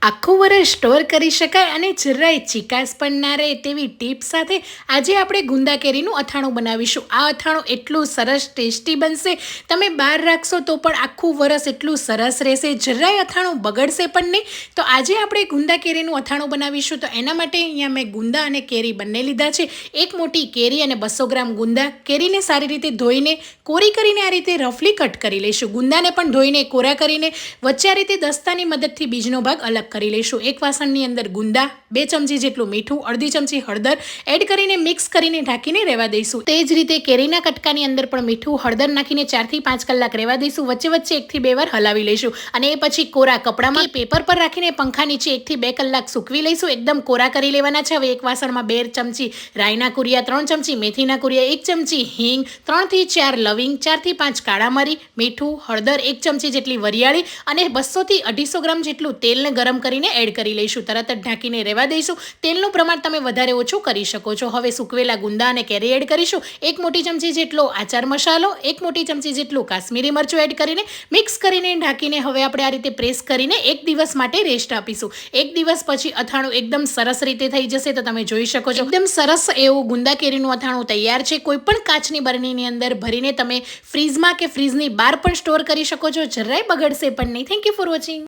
આખું વર્ષ સ્ટોર કરી શકાય અને જરાય ચીકાશ પણ ના રહે તેવી ટીપ સાથે આજે આપણે ગુંદા કેરીનું અથાણું બનાવીશું. આ અથાણું એટલું સરસ ટેસ્ટી બનશે, તમે બહાર રાખશો તો પણ આખું વરસ એટલું સરસ રહેશે, જરાય અથાણું બગડશે પણ નહીં. તો આજે આપણે ગુંદા કેરીનું અથાણું બનાવીશું. તો એના માટે અહીંયા મેં ગુંદા અને કેરી બંને લીધા છે. એક મોટી કેરી અને 200 ગ્રામ ગુંદા. કેરીને સારી રીતે ધોઈને કોરી કરીને આ રીતે રફલી કટ કરી લઈશું. ગુંદાને પણ ધોઈને કોરા કરીને વચ્ચે આ રીતે દસ્તાની મદદથી બીજનો ભાગ અલગ કરી લઈશું. એક વાસણની અંદર ગુંદા, 2 ચમચી જેટલું મીઠું, અડધી ચમચી હળદર એડ કરીને મિક્સ કરીને ઢાંકીને રહેવા દઈશું. તે જ રીતે કેરીના કટકાની અંદર પણ મીઠું, હળદર નાખીને 4 થી 5 કલાક રહેવા દઈશું. વચ્ચે વચ્ચે 1 થી 2 વાર હલાવી લઈશું અને એ પછી કોરા કપડામાં પેપર પર રાખીને પંખા નીચે 1 થી 2 કલાક સૂકવી લઈશું. એકદમ કોરા કરી લેવાના છે. હવે એક વાસણમાં 2 ચમચી રાઈના કુરિયા, 3 ચમચી મેથીના કુરિયા, 1 ચમચી હિંગ, 3 થી 4 લવિંગ, 4 થી 5 કાળા મરી, મીઠું, હળદર, 1 ચમચી જેટલી વરિયાળી અને 200 થી 250 ગ્રામ જેટલું તેલને ગરમ કરીને એડ કરી લઈશું. તરત જ ઢાંકીને રહેવા દઈશું. તેલનું પ્રમાણ તમે વધારે ઓછું કરી શકો છો. હવે સૂકવેલા ગુંદા અને કેરી એડ કરીશું. 1 મોટી ચમચી જેટલો આચાર મસાલો, 1 મોટી ચમચી જેટલું કાશ્મીરી મરચું એડ કરીને મિક્સ કરીને ઢાંકીને હવે આપણે આ રીતે પ્રેસ કરીને 1 દિવસ માટે રેસ્ટ આપીશું. 1 દિવસ પછી અથાણું એકદમ સરસ રીતે થઈ જશે. તો તમે જોઈ શકો છો એકદમ સરસ એવું ગુંદા કેરીનું અથાણું તૈયાર છે. કોઈ પણ કાચની બરણીની અંદર ભરીને તમે ફ્રીઝમાં કે ફ્રીઝની બહાર પણ સ્ટોર કરી શકો છો. જરાય બગડશે પણ નહીં. Thank you for watching.